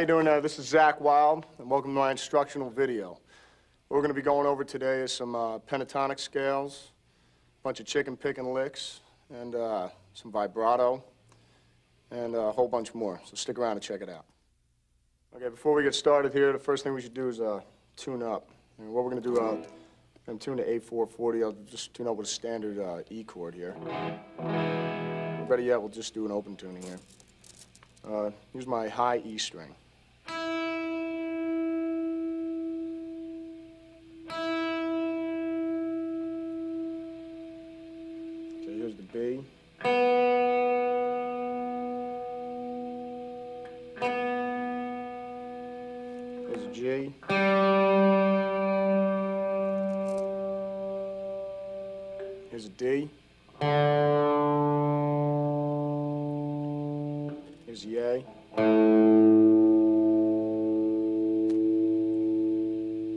you doing? This is Zakk Wylde, and welcome to my instructional video. What we're going to be going over today is some pentatonic scales, a bunch of chicken picking licks, and some vibrato, and a whole bunch more. So stick around and check it out. Okay, before we get started here, the first thing we should do is tune up. And what we're going to do, I'm going to tune to A440. I'll just tune up with a standard E chord here. Better yet, we'll just do an open tuning here. Use my high E string. Okay, here's the B. Here's a G. Here's a D. Here's the A.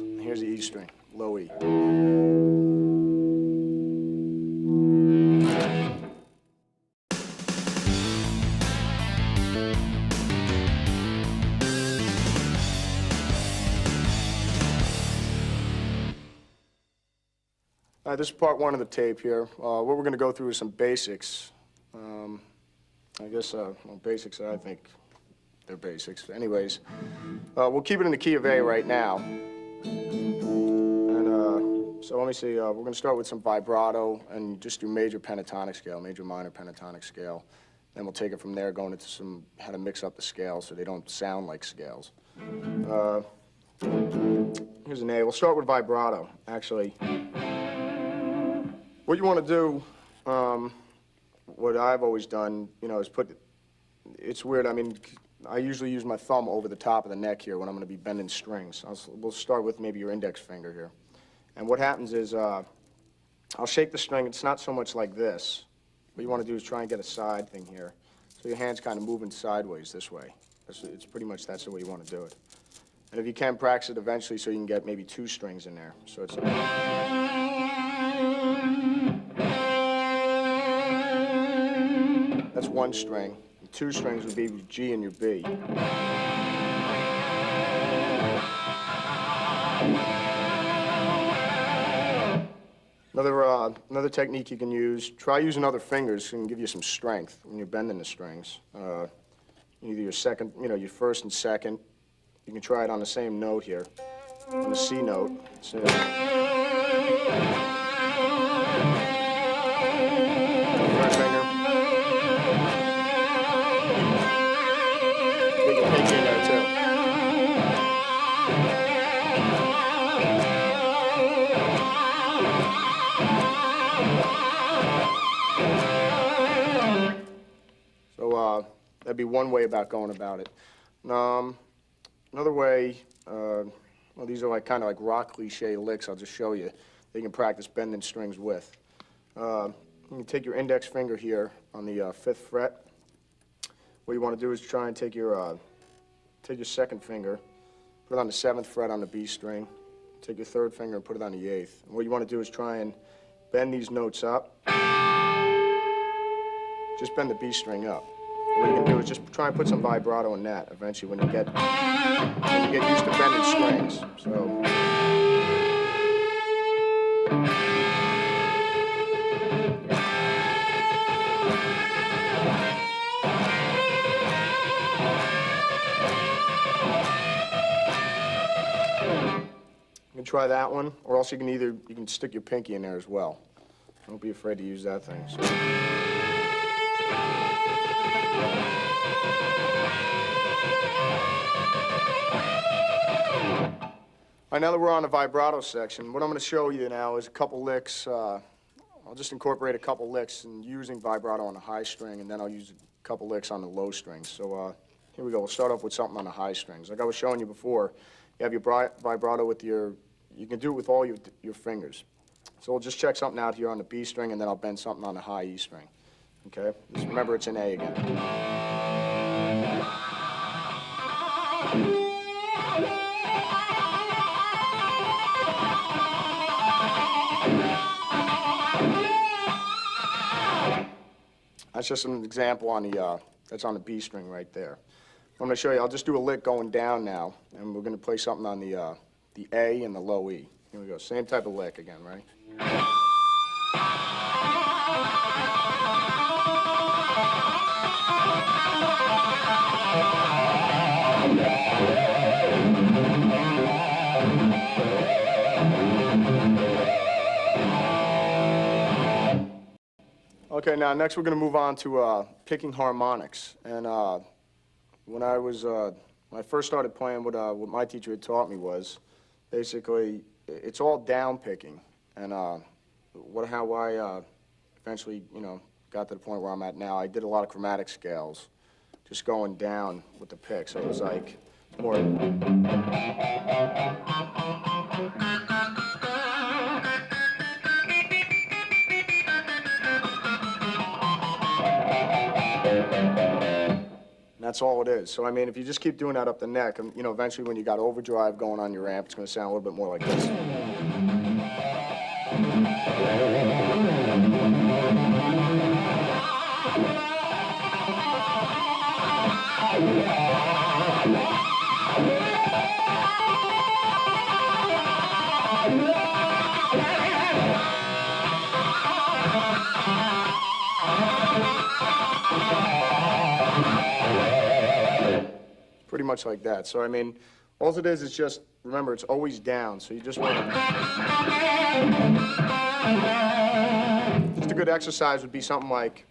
And here's the E string, low E. All right, this is part one of the tape here. What we're going to go through is some basics. I guess, well, basics, I think they're basics. Anyways, we'll keep it in the key of A right now. And so let me see, we're going to start with some vibrato and just do major pentatonic scale, major minor pentatonic scale. Then we'll take it from there, going into some, how to mix up the scales so they don't sound like scales. Here's an A. We'll start with vibrato, actually. What you want to do, what I've always done, you know, is it's weird, I mean, I usually use my thumb over the top of the neck here when I'm going to be bending strings. We'll start with maybe your index finger here. And what happens is, I'll shake the string. It's not so much like this. What you want to do is try and get a side thing here. So your hand's kind of moving sideways this way. It's pretty much, that's the way you want to do it. And if you can, practice it eventually so you can get maybe two strings in there. So it's... That's one string. And two strings would be your G and your B. Another technique you can use, try using other fingers. It can give you some strength when you're bending the strings. Either your second, you know, your first and second. You can try it on the same note here, on the C note. So, third finger. Get your pinky in there too. So that'd be one way about going about it. Another way, well, these are like kind of like rock cliche licks. I'll just show you. That you can practice bending strings with. You can take your index finger here on the 5th fret. What you want to do is try and take your second finger, put it on the 7th fret on the B string. Take your third finger and put it on the 8th. And what you want to do is try and bend these notes up. Just bend the B string up. What you can do is just try and put some vibrato in that eventually when you get used to bending strings. So. You can try that one, or else you can stick your pinky in there as well. Don't be afraid to use that thing. So. All right, now that we're on the vibrato section, what I'm going to show you now is a couple licks. I'll just incorporate a couple licks and using vibrato on the high string, and then I'll use a couple licks on the low strings. So here we go. We'll start off with something on the high strings. Like I was showing you before, you have your vibrato with you can do it with all your fingers. So we'll just check something out here on the B string, and then I'll bend something on the high E string. Okay? Just remember it's an A again. That's just an example on the, that's on the B string right there. I'm going to show you. I'll just do a lick going down now, and we're going to play something on the A and the low E. Here we go. Same type of lick again, right? Okay, now next we're going to move on to picking harmonics. And when I first started playing, what my teacher had taught me was basically it's all down picking. And how I eventually, got to the point where I'm at now, I did a lot of chromatic scales, just going down with the pick. So it was like more. That's all it is. So, I mean, if you just keep doing that up the neck, eventually when you got overdrive going on your amp, it's going to sound a little bit more like this. Pretty much like that. So, I mean, all it is just, remember, it's always down. So you just want to... Just a good exercise would be something like...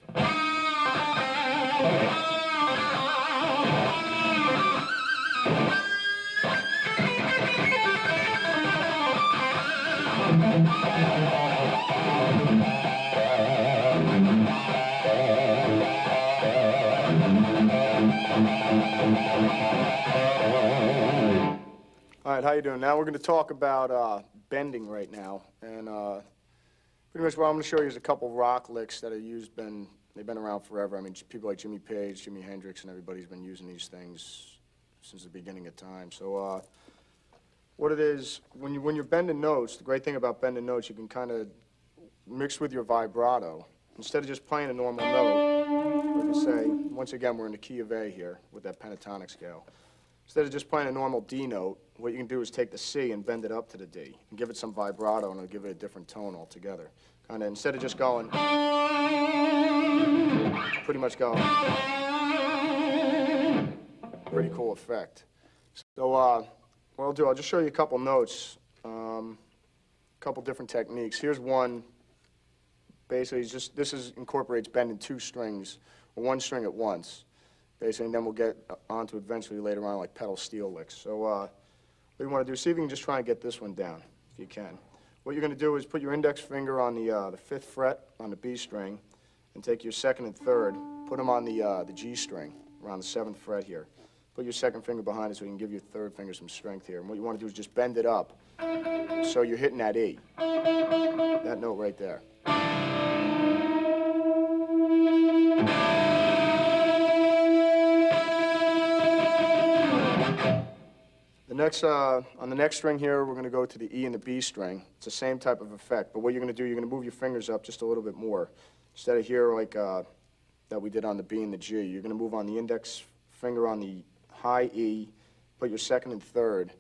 All right, how you doing? Now we're going to talk about bending right now, and pretty much what I'm going to show you is a couple rock licks that are used. They've been around forever. I mean, people like Jimmy Page, Jimi Hendrix, and everybody's been using these things since the beginning of time. So, what it is when you're bending notes, the great thing about bending notes, you can kind of mix with your vibrato instead of just playing a normal note. Like I say, once again, we're in the key of A here with that pentatonic scale. Instead of just playing a normal D note, what you can do is take the C and bend it up to the D and give it some vibrato, and it'll give it a different tone altogether. Kind of instead of just going, pretty much going, pretty cool effect. So what I'll do, I'll just show you a couple notes, a couple different techniques. Here's one. Basically, this incorporates bending two strings or one string at once. Basically, and then we'll get onto eventually later on like pedal steel licks. So what you want to do, see if you can just try and get this one down, if you can. What you're going to do is put your index finger on the 5th fret on the B string, and take your 2nd and 3rd, put them on the G string, around the 7th fret here. Put your 2nd finger behind it so you can give your 3rd finger some strength here. And what you want to do is just bend it up, so you're hitting that E, that note right there. On the next string here, we're going to go to the E and the B string. It's the same type of effect, but what you're going to do, you're going to move your fingers up just a little bit more. Instead of here, like that we did on the B and the G, you're going to move on the index finger on the high E, put your 2nd and 3rd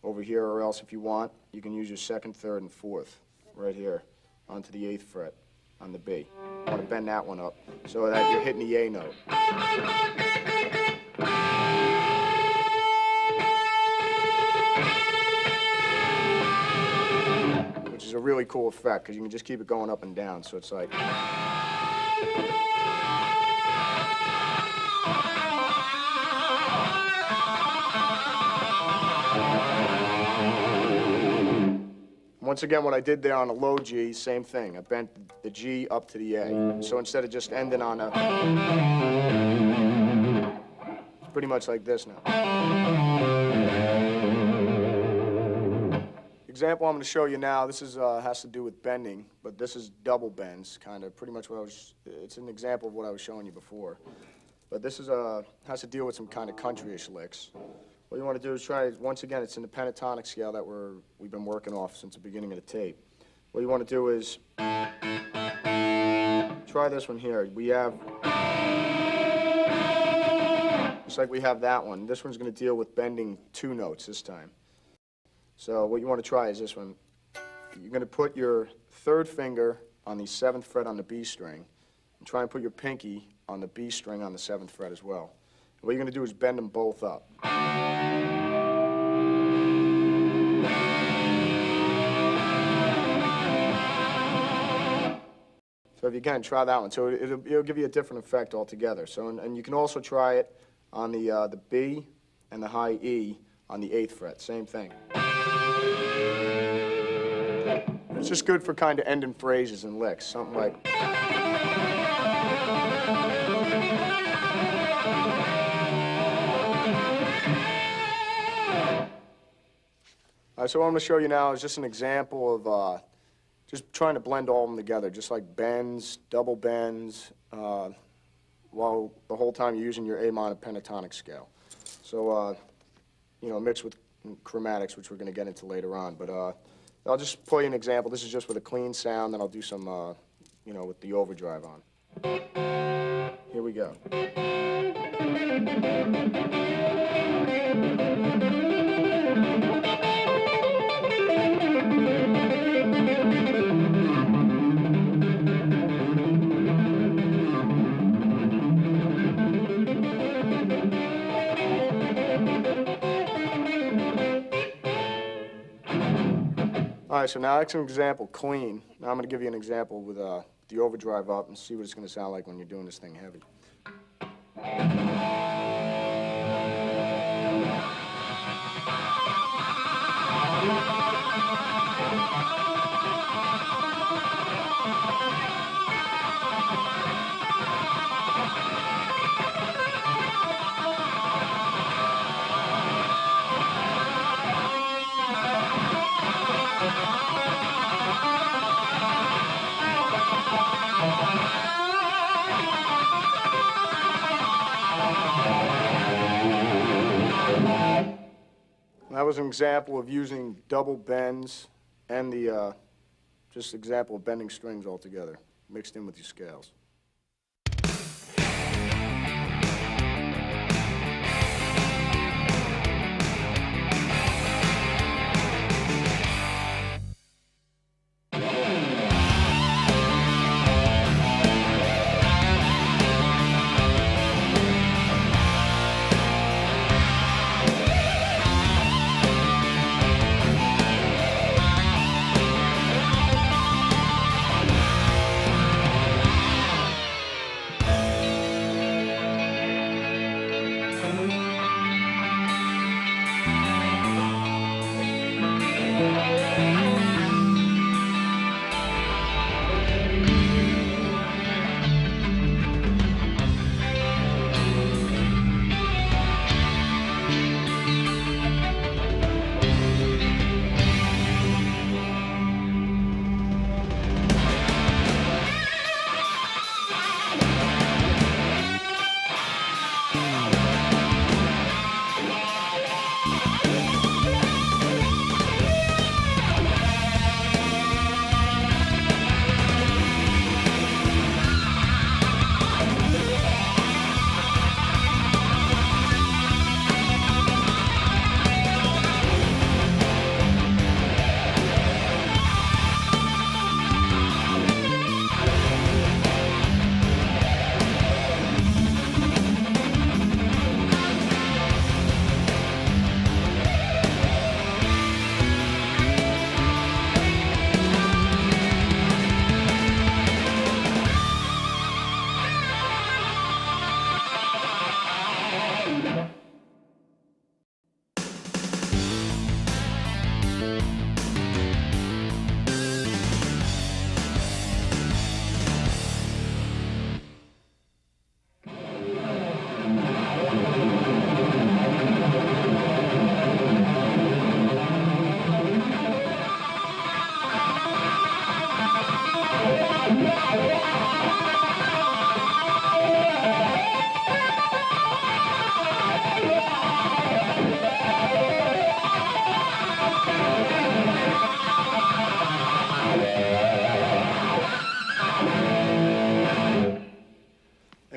over here, or else if you want, you can use your 2nd, 3rd, and 4th right here onto the 8th fret on the B. You want to bend that one up so that you're hitting the A note. Which is a really cool effect because you can just keep it going up and down, so it's like... Once again, what I did there on a low G, same thing. I bent the G up to the A. So instead of just ending on a... It's pretty much like this now. Example I'm going to show you now, this is has to do with bending, but this is double bends, kind of pretty much what it's an example of what I was showing you before. But this is has to deal with some kind of country-ish licks. What you want to do is try, once again, it's in the pentatonic scale that we've been working off since the beginning of the tape. What you want to do is try this one here. We have just like we have that one. This one's going to deal with bending 2 notes this time. So what you want to try is this one. You're going to put your 3rd finger on the 7th fret on the B string, and try and put your pinky on the B string on the 7th fret as well. And what you're going to do is bend them both up. So if you can, try that one. So it'll give you a different effect altogether. So, and you can also try it on the B and the high E on the 8th fret. Same thing. It's just good for kind of ending phrases and licks. Something like... So what I'm going to show you now is just an example of just trying to blend all of them together, just like bends, double bends, while the whole time you're using your A minor pentatonic scale. So, you know, mixed with chromatics, which we're going to get into later on. But I'll just play an example. This is just with a clean sound, then I'll do some, you know, with the overdrive on. Here we go. All right, so now that's an example, clean. Now I'm going to give you an example with the overdrive up and see what it's going to sound like when you're doing this thing heavy. That was an example of using double bends and the just example of bending strings all together, mixed in with your scales.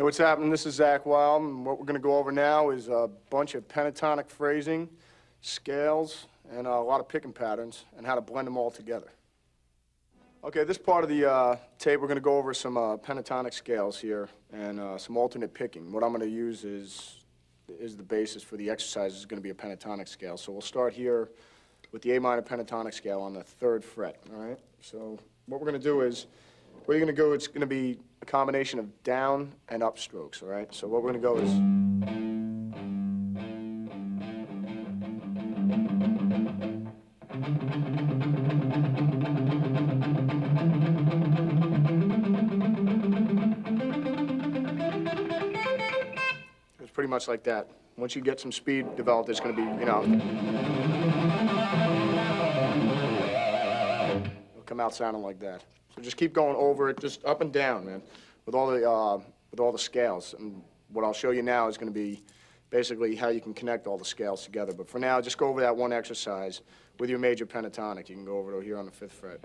what's happening? This is Zakk Wylde, and what we're going to go over now is a bunch of pentatonic phrasing, scales, and a lot of picking patterns, and how to blend them all together. Okay, this part of the tape, we're going to go over some pentatonic scales here, and some alternate picking. What I'm going to use is the basis for the exercise is going to be a pentatonic scale. So we'll start here with the A minor pentatonic scale on the 3rd fret, all right? So what we're going to do is, where you're going to go, it's going to be a combination of down and up strokes, all right? So what we're going to go is... It's pretty much like that. Once you get some speed developed, it's going to be, you know... It'll come out sounding like that. So just keep going over it, just up and down, man, with all the scales. And what I'll show you now is going to be basically how you can connect all the scales together. But for now, just go over that one exercise with your major pentatonic. You can go over it here on the 5th fret.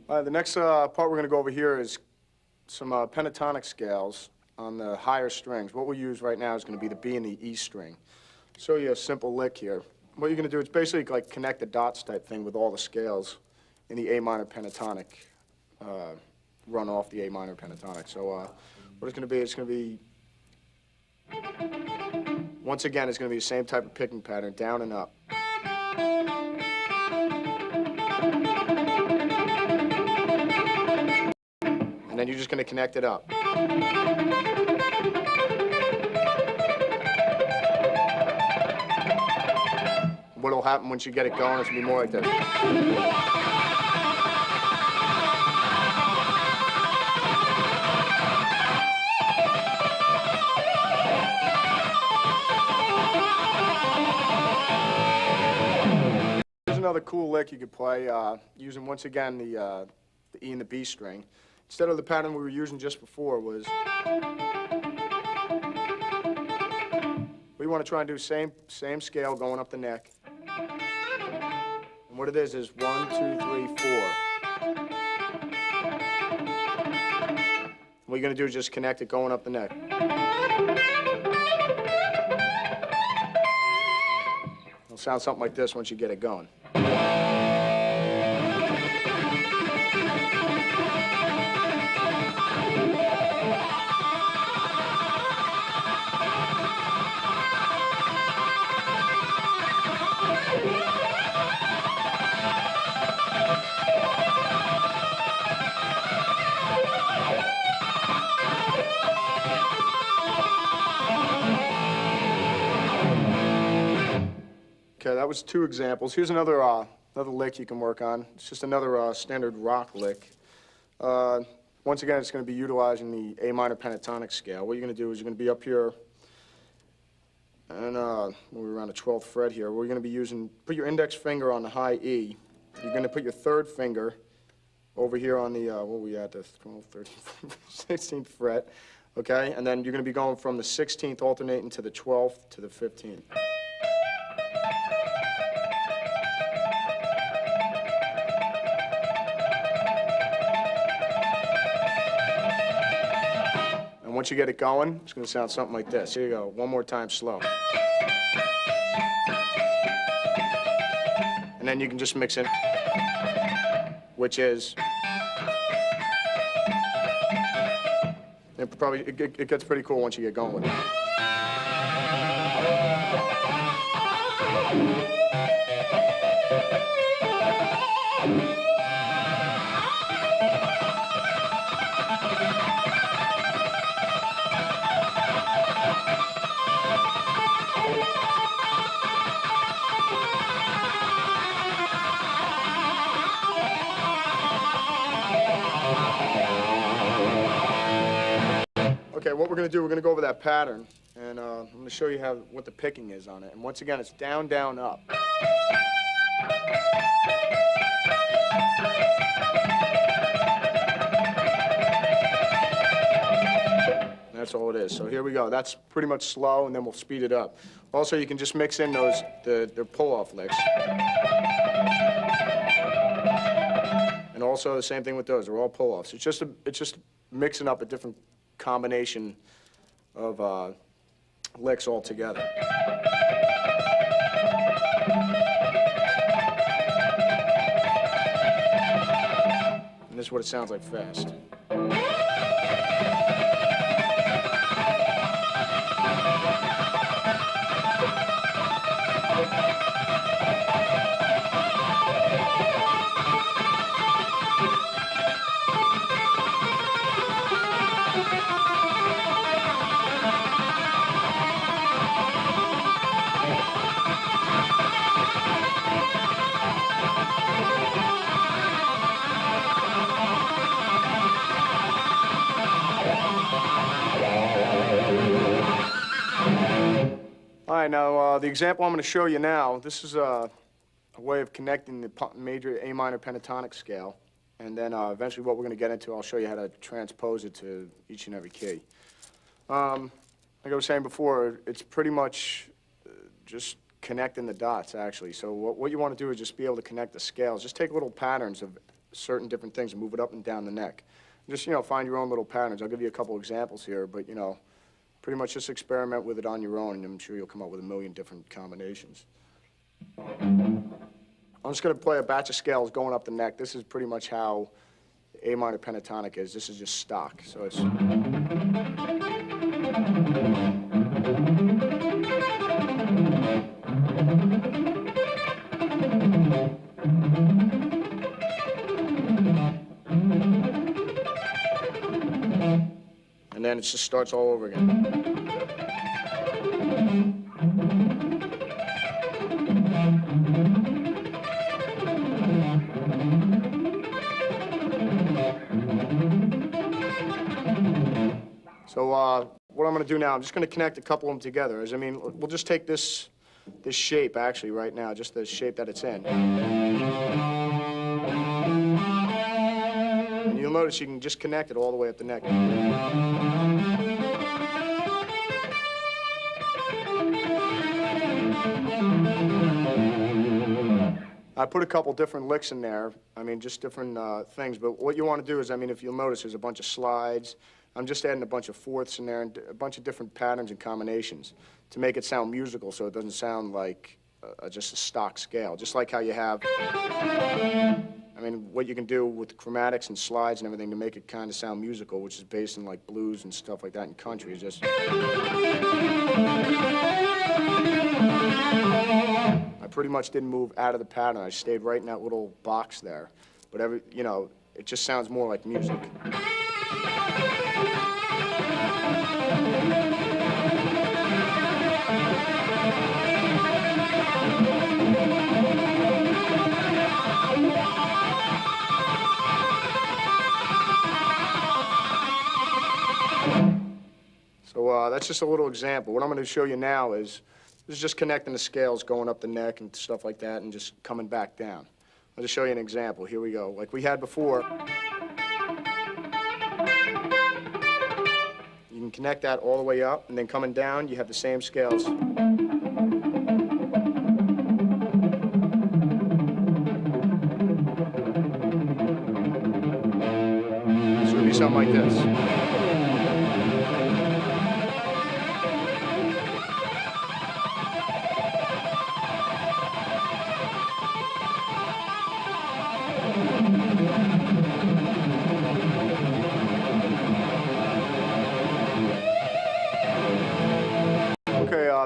All right, the next part we're going to go over here is some pentatonic scales on the higher strings. What we'll use right now is going to be the B and the E string. I'll show you a simple lick here. What you're going to do is basically like connect the dots type thing with all the scales in the A minor pentatonic, run off the A minor pentatonic. So what it's going to be, once again, it's going to be the same type of picking pattern, down and up. And then you're just going to connect it up. What'll happen once you get it going, it's going to be more like this. Here's another cool lick you could play using, once again, the E and the B string. Instead of the pattern we were using just before was, we want to try and do same scale going up the neck. And what it is 1, 2, 3, 4. What you're going to do is just connect it going up the neck. It'll sound something like this once you get it going. Okay, that was 2 examples. Here's another lick you can work on. It's just another standard rock lick. Once again, it's going to be utilizing the A minor pentatonic scale. What you're going to do is you're going to be up here, and we're around the 12th fret here. We're going to be put your index finger on the high E. You're going to put your 3rd finger over here on the, what are we at, the 12th, 13th, 16th fret, okay? And then you're going to be going from the 16th alternating to the 12th to the 15th. And once you get it going, it's going to sound something like this. Here you go, one more time slow. And then you can just mix it, which is, it gets pretty cool once you get going with it. Okay, what we're going to do, we're going to go over that pattern, and I'm going to show you what the picking is on it. And once again, it's down, down, up. That's all it is. So here we go. That's pretty much slow, and then we'll speed it up. Also, you can just mix in their pull-off licks. And also the same thing with those. They're all pull-offs. It's just mixing up a different combination of licks all together. And this is what it sounds like fast. All right, now the example I'm going to show you now, this is a way of connecting the major A minor pentatonic scale, and then eventually what we're going to get into, I'll show you how to transpose it to each and every key. Like I was saying before, it's pretty much just connecting the dots, actually. So what you want to do is just be able to connect the scales. Just take little patterns of certain different things and move it up and down the neck. Just, find your own little patterns. I'll give you a couple examples here, but, pretty much just experiment with it on your own, and I'm sure you'll come up with a million different combinations. I'm just going to play a batch of scales going up the neck. This is pretty much how A minor pentatonic is. This is just stock. So it's... And then it just starts all over again. So what I'm going to do now, I'm just going to connect a couple of them together. We'll just take this shape, actually, right now, just the shape that it's in. And you'll notice you can just connect it all the way up the neck. I put a couple different licks in there, just different things, but what you want to do is, if you'll notice, there's a bunch of slides. I'm just adding a bunch of fourths in there and a bunch of different patterns and combinations to make it sound musical so it doesn't sound like just a stock scale. Just like how you have, what you can do with chromatics and slides and everything to make it kind of sound musical, which is based in like blues and stuff like that in country. It's just... I pretty much didn't move out of the pattern. I stayed right in that little box there. But it just sounds more like music. So that's just a little example. What I'm going to show you now is just connecting the scales going up the neck and stuff like that and just coming back down. I'll just show you an example. Here we go. Like we had before. You can connect that all the way up, and then coming down, you have the same scales. This would be something like this.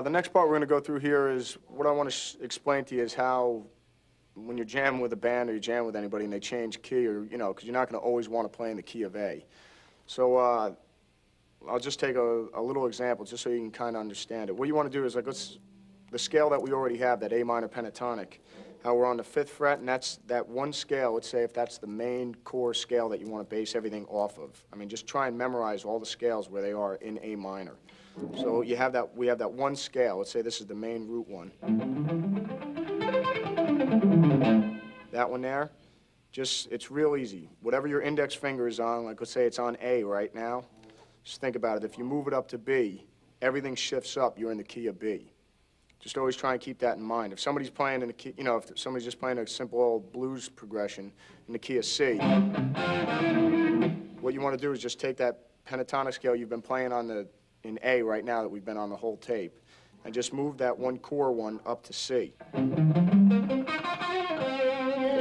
The next part we're going to go through here is what I want to explain to you is how when you're jamming with a band or you jam with anybody and they change key or, because you're not going to always want to play in the key of A. So I'll just take a little example just so you can kind of understand it. What you want to do is, like, the scale that we already have, that A minor pentatonic, how we're on the 5th fret, and that's that one scale. Let's say if that's the main core scale that you want to base everything off of. Just try and memorize all the scales where they are in A minor. So we have that one scale. Let's say this is the main root one. That one there, it's real easy. Whatever your index finger is on, like let's say it's on A right now, Just think about it. If you move it up to B, everything shifts up. You're in the key of B. Just always try and keep that in mind. If somebody's playing in the key, you know, if somebody's just playing a simple old blues progression in the key of C, what you want to do is just take that pentatonic scale you've been playing in A right now that we've been on the whole tape, and just move that one core one up to C. Because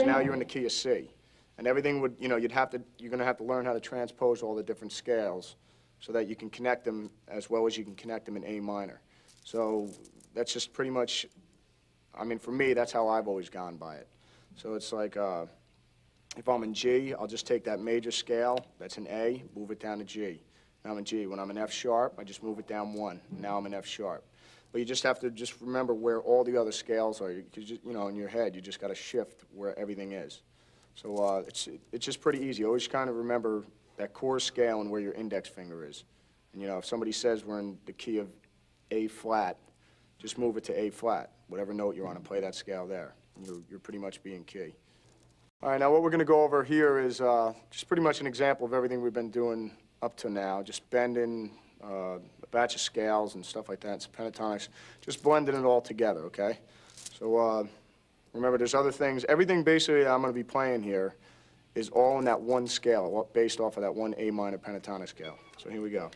now you're in the key of C. And everything would, you know, you're going to have to learn how to transpose all the different scales so that you can connect them as well as you can connect them in A minor. So that's just pretty much, I mean, for me, that's how I've always gone by it. So it's like, if I'm in G, I'll just take that major scale that's in A, move it down to G. Now I'm in G. When I'm in F sharp, I just move it down one. Now I'm in F sharp. But you just have to just remember where all the other scales are. Because, you know, in your head, you just got to shift where everything is. So it's just pretty easy. Always kind of remember that core scale and where your index finger is. And, you know, if somebody says we're in the key of A flat, just move it to A flat, whatever note you're on, and play that scale there. And you're pretty much being key. All right, now what we're going to go over here is just pretty much an example of everything we've been doing up to now, just bending a batch of scales and stuff like that, it's pentatonics, just blending it all together, okay? So remember, there's other things. Everything basically I'm going to be playing here is all in that one scale, based off of that one A minor pentatonic scale. So here we go.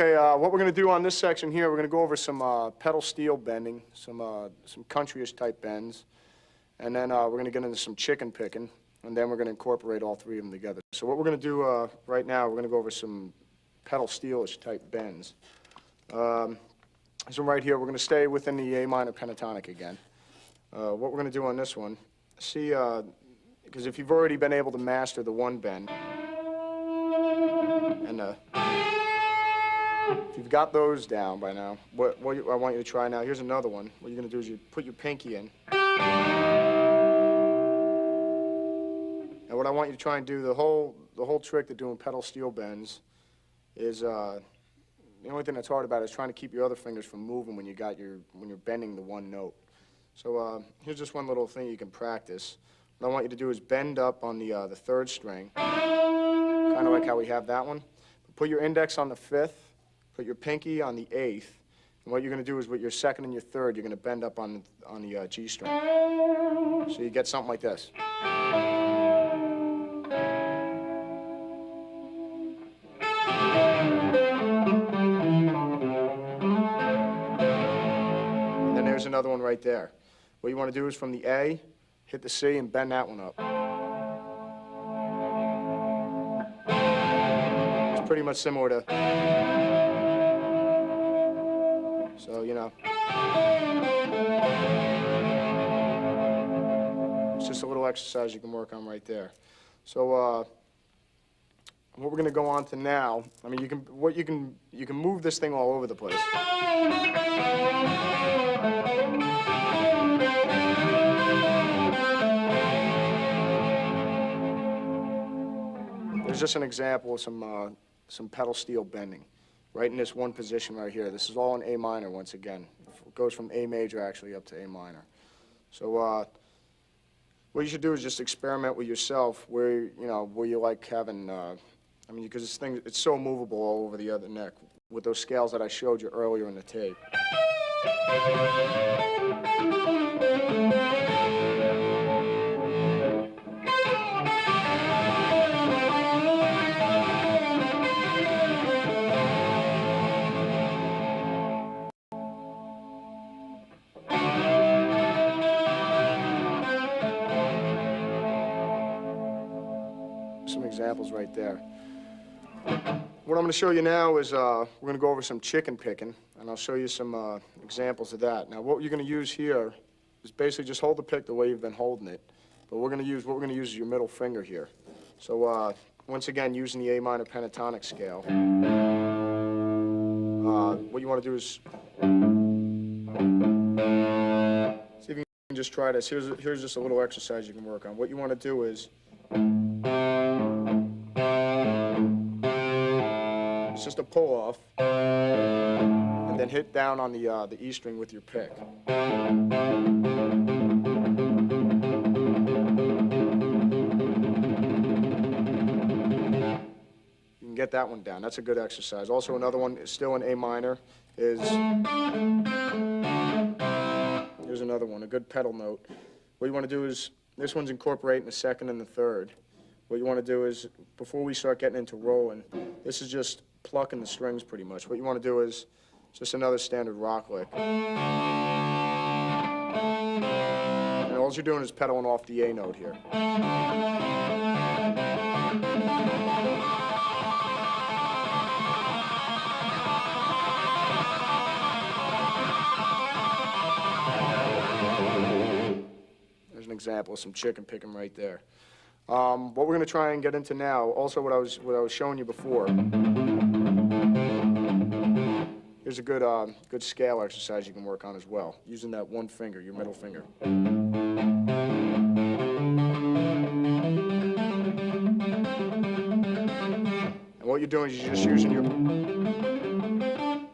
Okay, what we're going to do on this section here, we're going to go over some pedal steel bending, some country-ish type bends, and then we're going to get into some chicken picking, and then we're going to incorporate all three of them together. So what we're going to do right now, we're going to go over some pedal steel-ish type bends. So right here, we're going to stay within the A minor pentatonic again. What we're going to do on this one, see, because if you've already been able to master the one bend, and if you've got those down by now, what I want you to try now, here's another one. What you're going to do is you put your pinky in. And what I want you to try and do, the whole trick to doing pedal steel bends is, the only thing that's hard about it is trying to keep your other fingers from moving when you're bending the one note. So here's just one little thing you can practice. What I want you to do is bend up on the third string, kind of like how we have that one. Put your index on the fifth. Put your pinky on the eighth, and what you're going to do is with your second and your third, you're going to bend up on the G string. So you get something like this. And then there's another one right there. What you want to do is from the A, hit the C, and bend that one up. It's pretty much similar to... So, you know, it's just a little exercise you can work on right there. So, what we're going to go on to now, I mean, you can move this thing all over the place. There's just an example of some pedal steel bending. Right in this one position right here. This is all in A minor once again. It goes from A major actually up to A minor. So what you should do is just experiment with yourself where you like having, I mean, because this thing, it's so movable all over the other neck with those scales that I showed you earlier in the tape. Some examples right there. What I'm going to show you now is we're going to go over some chicken picking, and I'll show you some examples of that. Now, what you're going to use here is basically just hold the pick the way you've been holding it, but what we're going to use is your middle finger here. So once again, using the A minor pentatonic scale, what you want to do is see if you can just try this. Here's just a little exercise you can work on. What you want to do is it's just a pull off, and then hit down on the E string with your pick. You can get that one down. That's a good exercise. Also, another one is still in A minor is, here's another one, a good pedal note. What you want to do is, this one's incorporating the second and the third. What you want to do is, before we start getting into rolling, this is just plucking the strings pretty much. What you want to do is just another standard rock lick. And all you're doing is pedaling off the A note here. There's an example of some chicken picking right there. What we're going to try and get into now, also what I was showing you before. Here's a good scale exercise you can work on as well, using that one finger, your middle finger. And what you're doing is you're just using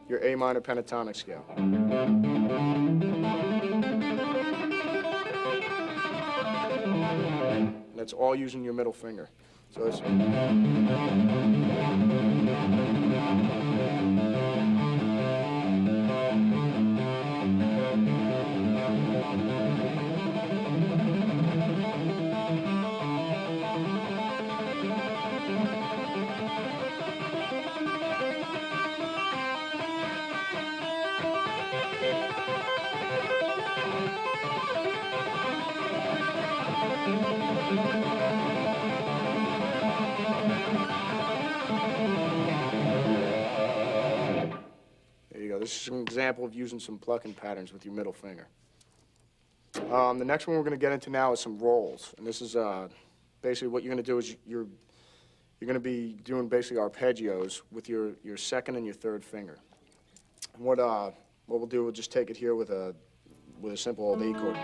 your A minor pentatonic scale. That's all using your middle finger. So it's... this is an example of using some plucking patterns with your middle finger. The next one we're going to get into now is some rolls. And this is basically what you're going to do is you're going to be doing basically arpeggios with your second and your third finger. And what we'll do, we'll just take it here with a simple old E chord.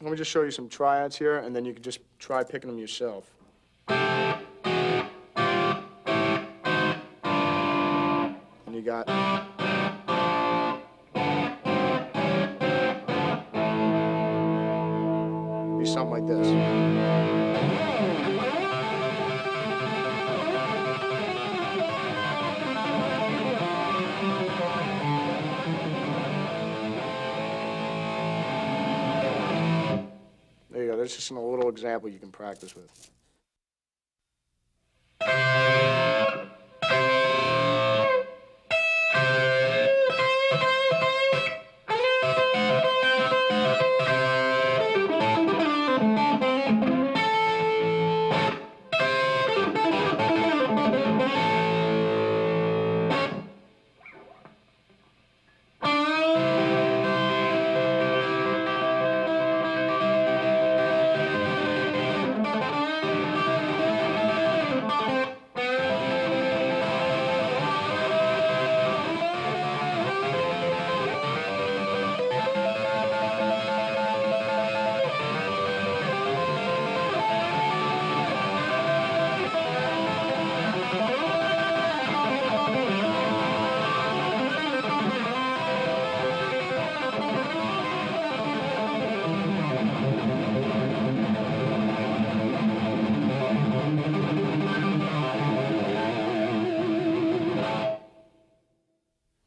Let me just show you some triads here, and then you can just try picking them yourself. And you got... be something like this. There you go, there's just a little example you can practice with.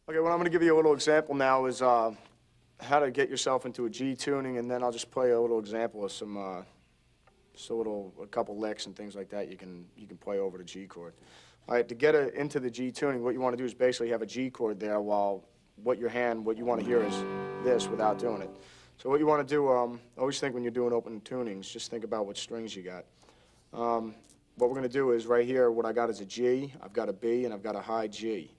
Okay, what I'm going to give you a little example now is how to get yourself into a G tuning, and then I'll just play a little example of some, a couple licks and things like that you can play over the G chord. All right, to get into the G tuning, what you want to do is basically have a G chord there while what you want to hear is this without doing it. So what you want to do, always think when you're doing open tunings, just think about what strings you got. What we're going to do is right here, what I got is a G, I've got a B, and I've got a high G.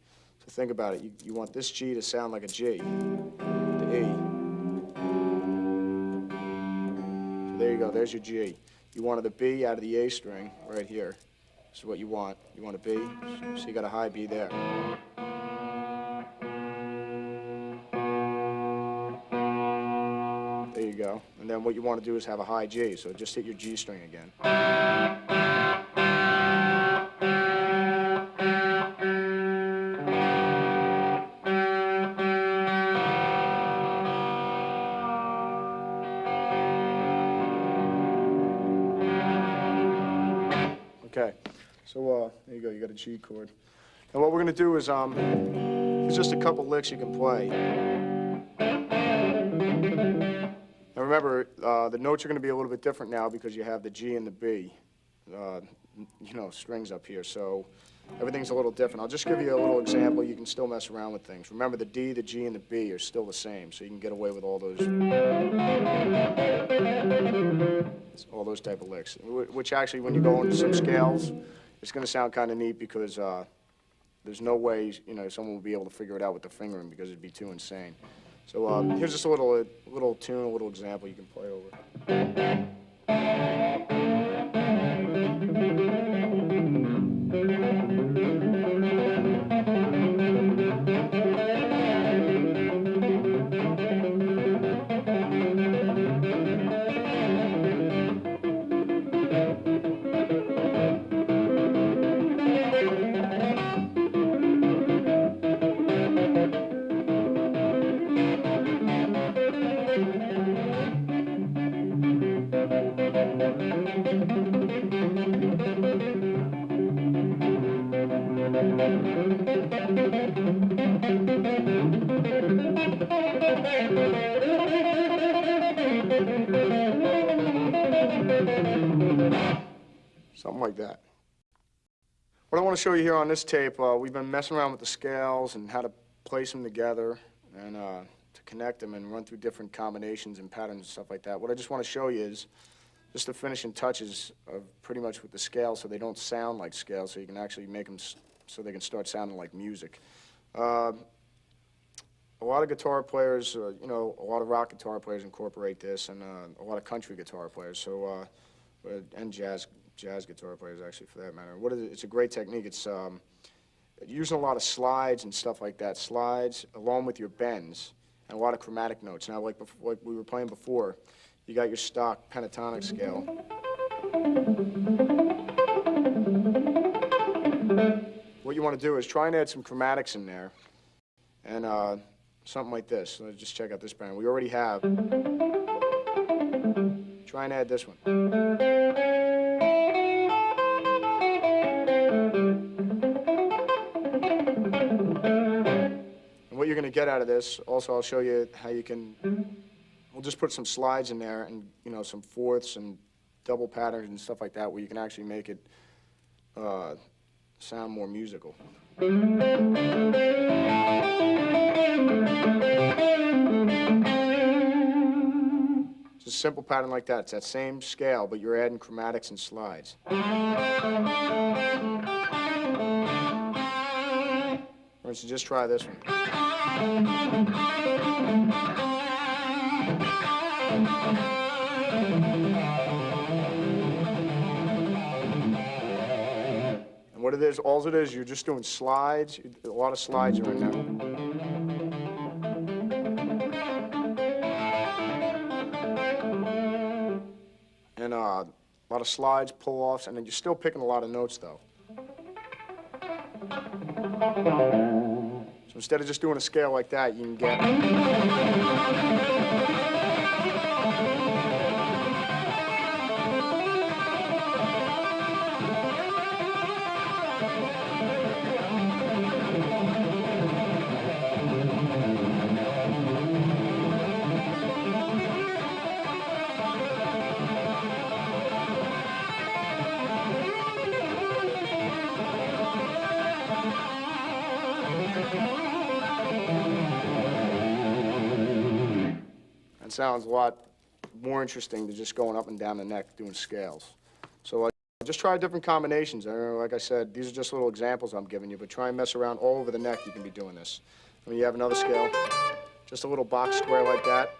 So think about it. You want this G to sound like a G, the E. So there you go, there's your G. You wanted a B out of the A string right here. This is what you want. You want a B, so you got a high B there. There you go. And then what you want to do is have a high G, so just hit your G string again. Okay, so there you go, you got a G chord. And what we're going to do is, there's just a couple licks you can play. And remember, the notes are going to be a little bit different now because you have the G and the B, strings up here, so everything's a little different. I'll just give you a little example. You can still mess around with things. Remember, the D, the G, and the B are still the same, so you can get away with all those type of licks, which actually, when you go into some scales, it's going to sound kind of neat because there's no way, someone will be able to figure it out with the fingering because it'd be too insane. So here's just a little tune, a little example you can play over. Something like that. What I want to show you here on this tape, we've been messing around with the scales and how to place them together and to connect them and run through different combinations and patterns and stuff like that. What I just want to show you is just the finishing touches of pretty much with the scales so they don't sound like scales, so you can actually make them so they can start sounding like music. A lot of guitar players, you know, a lot of rock guitar players incorporate this, and a lot of country guitar players, so and jazz guitar players, actually, for that matter. It's a great technique. It's using a lot of slides and stuff like that. Slides along with your bends and a lot of chromatic notes. Now, like we were playing before, you got your stock pentatonic scale. What you want to do is try and add some chromatics in there, and something like this. Let's just check out this pattern. We already have. Try and add this one. And what you're going to get out of this, also I'll show you how you can, we'll just put some slides in there and, you know, some fourths and double patterns and stuff like that where you can actually make it sound more musical. It's a simple pattern like that. It's that same scale, but you're adding chromatics and slides. For instance, just try this one. And what it is, all it is, you're just doing slides. A lot of slides are in there. And a lot of slides, pull-offs, and then you're still picking a lot of notes, though. So instead of just doing a scale like that, you can get... It sounds a lot more interesting than just going up and down the neck doing scales. So just try different combinations. Like I said, these are just little examples I'm giving you, but try and mess around all over the neck. You can be doing this. I mean, you have another scale, just a little box square like that.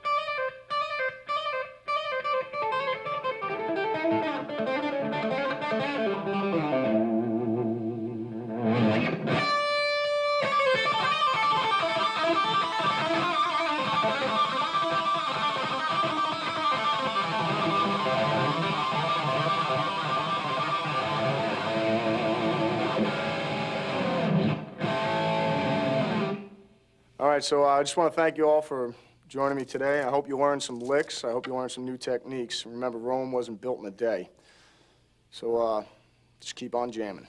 All right, so I just want to thank you all for joining me today. I hope you learned some licks. I hope you learned some new techniques. Remember, Rome wasn't built in a day. So just keep on jamming.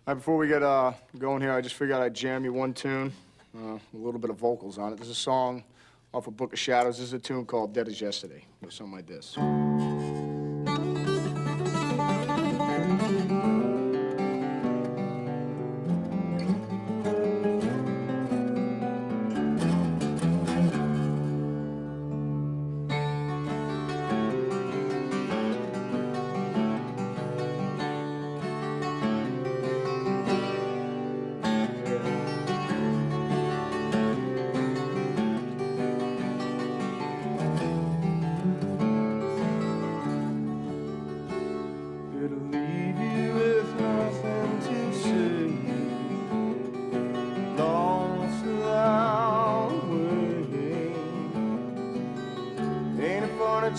All right, before we get going here, I just figured I'd jam you one tune, a little bit of vocals on it. This is a song off of Book of Shadows. This is a tune called Dead as Yesterday. It goes something like this.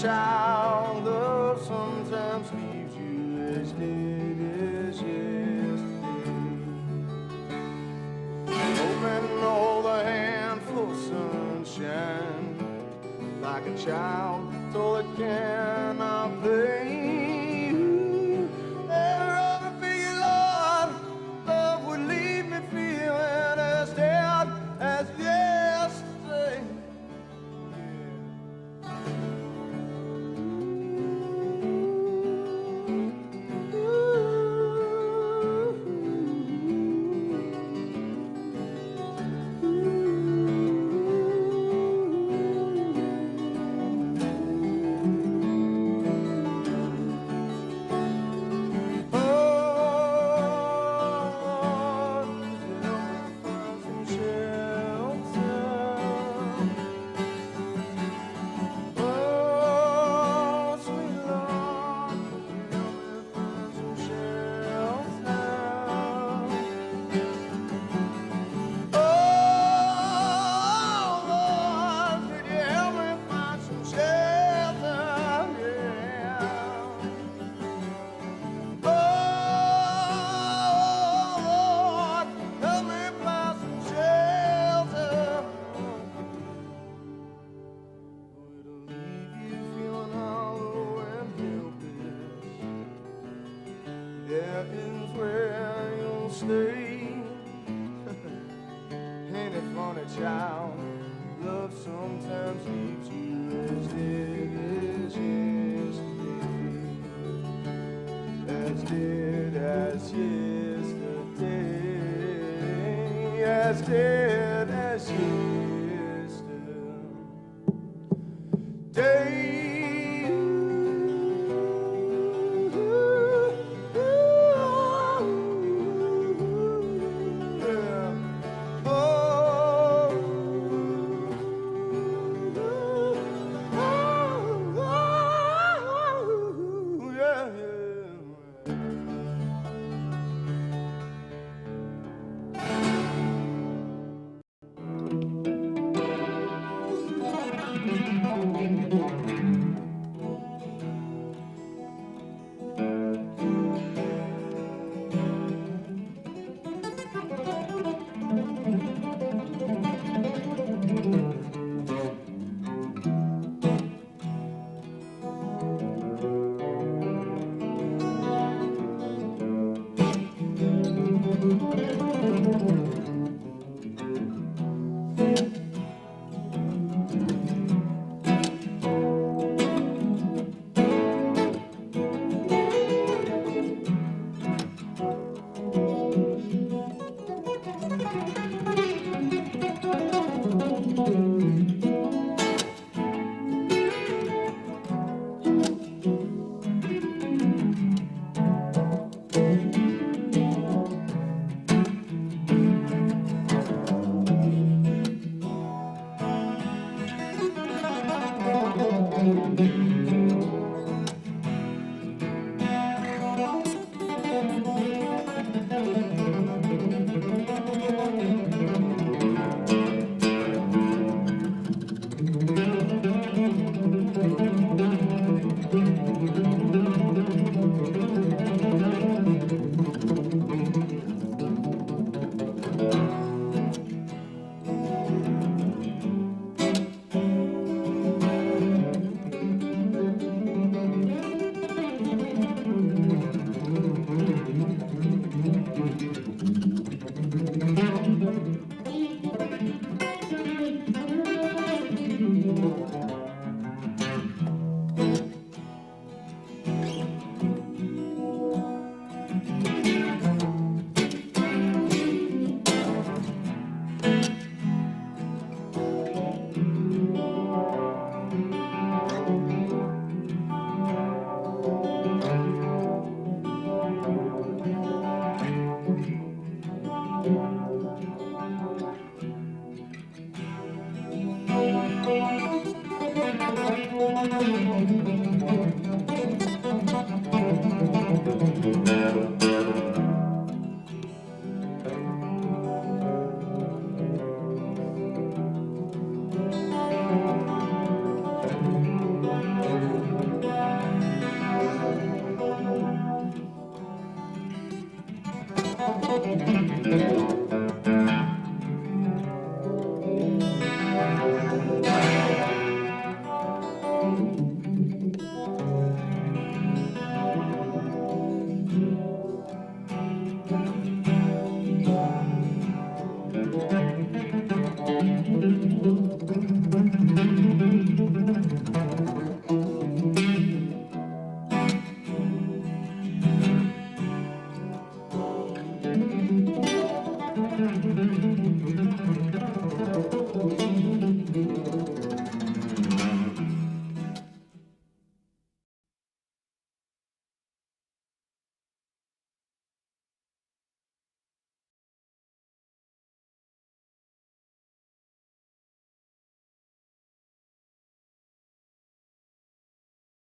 Child, love sometimes leaves you as dead as yesterday. Open hold a handful of sunshine, like a child told it cannot play. Ever feel, Lord, love would leave me feeling as dead as yesterday. There is where you'll stay. Ain't it funny, child? Love sometimes leaves you as dead as yesterday. As dead as yesterday. As dead as yesterday.